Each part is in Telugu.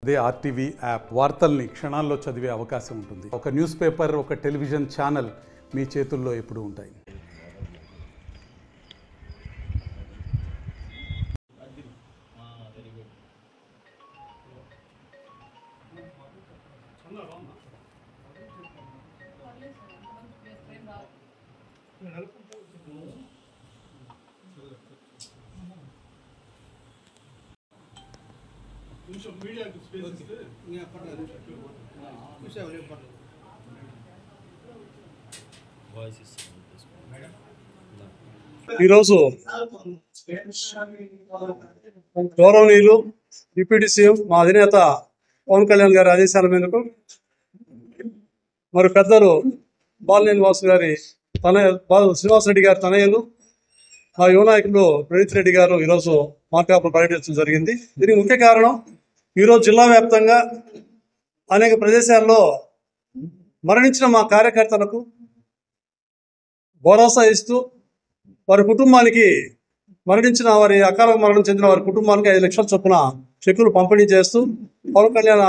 అదే ఆర్టీవీ యాప్ వార్తల్ని క్షణాల్లో చదివే అవకాశం ఉంటుంది. ఒక న్యూస్ పేపర్, ఒక టెలివిజన్ ఛానల్ మీ చేతుల్లో ఎప్పుడూ ఉంటాయి. ఈరోజు గౌరవనీయులు డిప్యూటీ సీఎం మా అధినేత పవన్ కళ్యాణ్ గారి ఆదేశాల మేరకు మరి పెద్దలు బాలినేని వాసు గారి శ్రీనివాసరెడ్డి గారి తనయులు మా యువ నాయకులు ప్రణీత్ రెడ్డి గారు ఈరోజు మార్కాపురం పర్యటించడం జరిగింది. దీనికి ముఖ్య కారణం ఈరోజు జిల్లా వ్యాప్తంగా అనేక ప్రదేశాల్లో మరణించిన మా కార్యకర్తలకు భరోసా ఇస్తూ వారి కుటుంబానికి మరణించిన వారి అకాల మరణం చెందిన వారి కుటుంబానికి 5 లక్షల చొప్పున చెక్కులు పంపిణీ చేస్తూ పవన్ కళ్యాణ్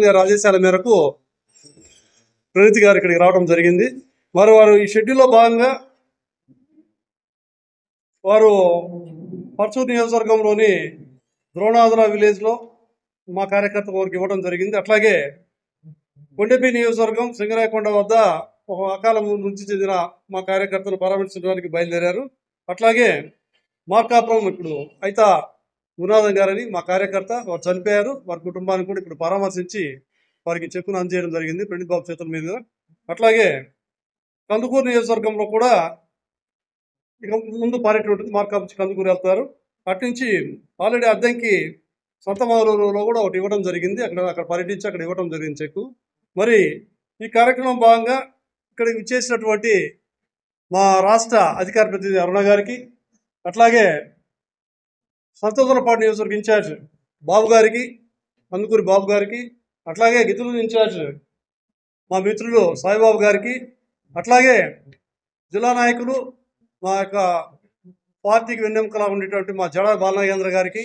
గారి ఆదేశాల మేరకు ప్రణీత్ గారు ఇక్కడికి రావడం జరిగింది. వారు ఈ షెడ్యూల్లో భాగంగా వారు పర్చూరు నియోజకవర్గంలోని ద్రోణాదుల విలేజ్లో మా కార్యకర్త వారికి ఇవ్వడం జరిగింది. అట్లాగే కొండపి నియోజకవర్గం సింగరాయకొండ వద్ద ఒక అకాల మృతి చెందిన మా కార్యకర్తలు పరామర్శించడానికి బయలుదేరారు. అట్లాగే మార్కాపురం ఇప్పుడు అయితే గురునాథం గారని మా కార్యకర్త వారు చనిపోయారు. వారి కుటుంబాన్ని కూడా ఇప్పుడు పరామర్శించి వారికి చెక్కును అందజేయడం జరిగింది ప్రణీత్ బాబు చేతుల మీద. అట్లాగే కందుకూరు నియోజకవర్గంలో కూడా ఇక ముందు పర్యటన ఉంటుంది. మార్కాపురం నుంచి కందుకూరు వెళ్తారు. అట్నుంచి ఆల్రెడీ అద్దంకి సొంతమూరులో కూడా ఒకటి ఇవ్వడం జరిగింది. అక్కడ పర్యటించి అక్కడ ఇవ్వడం జరిగింది చెక్కు. మరి ఈ కార్యక్రమం భాగంగా ఇక్కడికి విచ్చేసినటువంటి మా రాష్ట్ర అధికార ప్రతినిధి అరుణ గారికి, అట్లాగే సంతోషలపాడు నియోజకవర్గ ఇన్ఛార్జ్ బాబు గారికి, కందుకూరి బాబు గారికి, అట్లాగే గిద్దలూరు ఇన్ఛార్జ్ మా మిత్రులు సాయిబాబు గారికి, అట్లాగే జిల్లా నాయకులు మా యొక్క పార్టీకి వెన్నెముకలా ఉండేటువంటి మా జడ బాలనాగేంద్ర గారికి,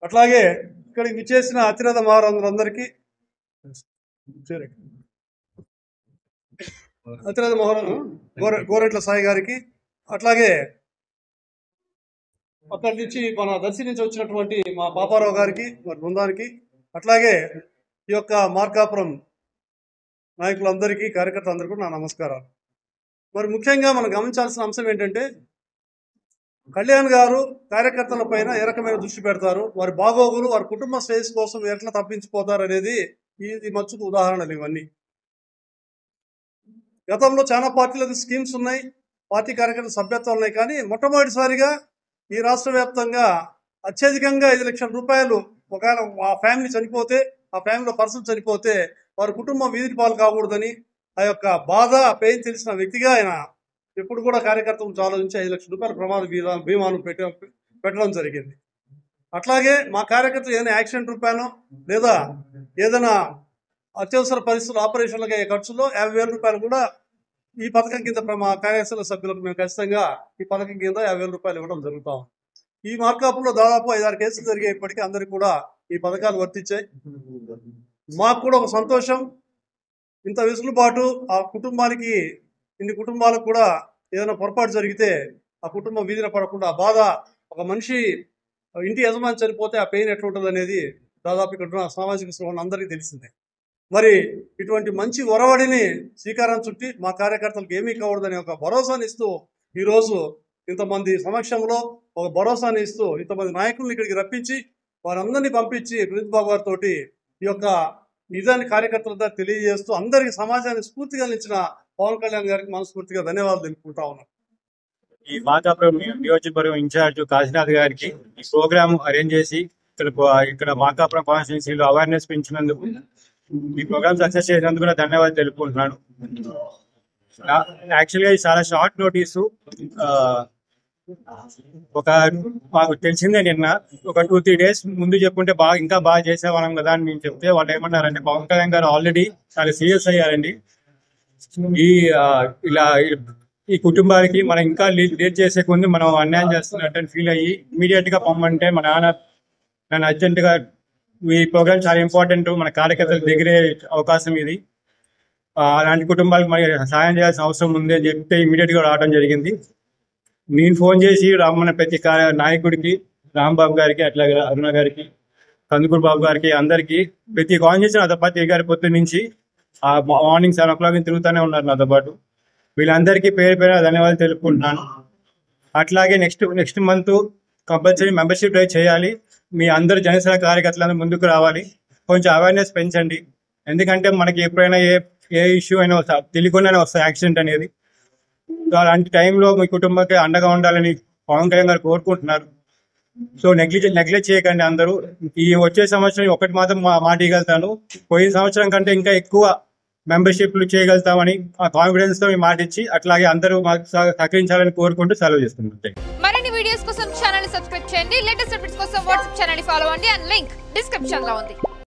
అట్లాగే ఇక్కడికి విచ్చేసిన అతిరథ మహారాజులందరికీ, అతిరథ మహారాజు గోరెట్ల సాయి గారికి, అట్లాగే అక్కడి నుంచి మన దర్శి నుంచి వచ్చినటువంటి మా పాపారావు గారికి, మరి బృందానికి, అట్లాగే ఈ యొక్క మార్కాపురం నాయకులందరికీ, కార్యకర్తలందరికీ కూడా నా నమస్కారాలు. మరి ముఖ్యంగా మనం గమనించాల్సిన అంశం ఏంటంటే, కళ్యాణ్ గారు కార్యకర్తల పైన ఏ రకమైన దృష్టి పెడతారు, వారి బాగోగులు, వారి కుటుంబ శ్రేయస్సు కోసం ఎట్లా తప్పించిపోతారు అనేది ఈ మచ్చుకు ఉదాహరణలు ఇవన్నీ. గతంలో చాలా పార్టీలకు స్కీమ్స్ ఉన్నాయి, పార్టీ కార్యకర్తల సభ్యత్వాలు ఉన్నాయి. కానీ మొట్టమొదటిసారిగా ఈ రాష్ట్ర వ్యాప్తంగా అత్యధికంగా 5 లక్షల రూపాయలు ఒకవేళ ఆ ఫ్యామిలీ చనిపోతే, ఆ ఫ్యామిలీలో పర్సన్ చనిపోతే వారి కుటుంబం వీధి పాలు కాకూడదని ఆ యొక్క బాధ పెయిన్ తెలిసిన వ్యక్తిగా ఆయన ఎప్పుడు కూడా కార్యకర్తలు ఆలోచించి 5 లక్షల రూపాయల ప్రమాద బీమాను పెట్టడం జరిగింది. అట్లాగే మా కార్యకర్తలు ఏదైనా యాక్సిడెంట్ రూపాయనో లేదా ఏదైనా అత్యవసర పరిస్థితులు ఆపరేషన్లకు అయ్యే ఖర్చులో 50,000 రూపాయలు కూడా ఈ పథకం కింద మా కార్యకర్తల సభ్యులకు మేము ఖచ్చితంగా ఈ పథకం కింద 50,000 రూపాయలు ఇవ్వడం జరుగుతాం. ఈ మార్కాపులో దాదాపు 5-6 కేసులు జరిగే ఇప్పటికీ అందరికీ కూడా ఈ పథకాలు వర్తించాయి. మాకు కూడా ఒక సంతోషం. ఇంత వెసులుబాటు ఆ కుటుంబానికి, ఇన్ని కుటుంబాలకు కూడా ఏదైనా పొరపాటు జరిగితే ఆ కుటుంబం వీధిన పడకుండా, ఆ బాధ, ఒక మనిషి ఇంటి యజమాని చనిపోతే ఆ పెయిన్ ఎట్లా ఉంటుంది అనేది దాదాపు ఇక్కడ సామాజిక శ్రమణ అందరికీ తెలిసిందే. మరి ఇటువంటి మంచి ఒరవడిని శ్రీకారం చుట్టి మా కార్యకర్తలకు ఏమీ కావడదని ఒక భరోసాని ఇస్తూ ఈరోజు ఇంతమంది సమక్షంలో ఒక భరోసాని ఇస్తూ ఇంతమంది నాయకులను ఇక్కడికి రప్పించి వారందరినీ పంపించి ప్రణీత్ బాబు గారితో ఈ యొక్క నిజాన్ని కార్యకర్తల తెలియజేస్తూ అందరికీ సమాజాన్ని స్ఫూర్తిగా నిలిచిన పవన్ కళ్యాణ్ గారికి మనస్ఫూర్తిగా ధన్యవాదాలు తెలుపుకుంటా ఉన్నాం. ఈ మార్కాపురం నియోజకవర్గం ఇన్ఛార్జ్ కాశీనాథ్ గారికి ఈ ప్రోగ్రామ్ అరేంజ్ చేసి ఇక్కడ మార్కాపురం కాన్స్టిట్యున్సీలో అవేర్నెస్ పెంచినందుకు, ఈ ప్రోగ్రామ్ సక్సెస్ చేసినందుకు కూడా ధన్యవాదాలు తెలుపుకుంటున్నాను. యాక్చువల్గా ఇది చాలా షార్ట్ నోటీసు. మాకు తెలిసిందే నిన్న ఒక 2-3 days ముందు చెప్పుంటే ఇంకా బాగా చేసేవాళ్ళం కదా అని మేము చెప్తే వాళ్ళు ఏమన్నారంటే, పవన్ కళ్యాణ్ గారు ఆల్రెడీ చాలా సీరియస్ అయ్యారండి. ఈ కుటుంబానికి మనం ఇంకా లీడ్ చేసే కొన్ని మనం అన్యాయం చేస్తున్నట్టు ఫీల్ అయ్యి ఇమీడియట్ గా పొమ్మంటే మా నాన్న నన్ను అర్జెంట్ గా ఈ ప్రోగ్రామ్ చాలా ఇంపార్టెంట్, మన కార్యకర్తల దగ్గరే అవకాశం ఇది. అలాంటి కుటుంబాలకు మరి సాయం చేయాల్సిన అవసరం ఉంది అని చెప్తే ఇమీడియట్ గా రావడం జరిగింది. నేను ఫోన్ చేసి రమ్మన్న ప్రతి నాయకుడికి, రాంబాబు గారికి, అట్లాగే అరుణ గారికి, కందుకూరు బాబు గారికి, అందరికి ప్రతి కాల్ చేసి నాతో పాటు గారి పొద్దు నుంచి మార్నింగ్ 7 o'clock తిరుగుతూనే ఉన్నారు నాతో పాటు. వీళ్ళందరికీ పేరు పేరు ధన్యవాదాలు తెలుపుకుంటున్నాను. అట్లాగే next month compulsory membership drive చేయాలి. మీ అందరు జనసేన కార్యకర్తలందరూ ముందుకు రావాలి, కొంచెం అవేర్నెస్ పెంచండి. ఎందుకంటే మనకి ఎప్పుడైనా ఏ ఇష్యూ అయినా తెలియకుండానే వస్తాయి యాక్సిడెంట్ అనేది. అలాంటి టైంలో మీ కుటుంబానికి అండగా ఉండాలని పవన్ కళ్యాణ్ గారు కోరుకుంటున్నారు. సో నెగ్లెక్ట్ చేయకండి అందరూ. ఈ వచ్చే సంవత్సరం ఒకటి మాత్రం మాట ఇవ్వగలుగుతాను, పోయిన సంవత్సరం కంటే ఇంకా ఎక్కువ మెంబర్షిప్లు చేయగలుగుతామని ఆ కాన్ఫిడెన్స్ తో మాట ఇచ్చి అట్లాగే అందరూ మాకు సహకరించాలని కోరుకుంటూ సెలవు చేస్తున్నాం. మరిన్ని వీడియోస్ కోసం ఛానల్ ని సబ్స్క్రైబ్ చేయండి. లేటెస్ట్ అప్డేట్స్ కోసం వాట్సాప్ ఛానల్ ని ఫాలో అవ్వండి. అండ్ లింక్ డిస్క్రిప్షన్ లో ఉంది.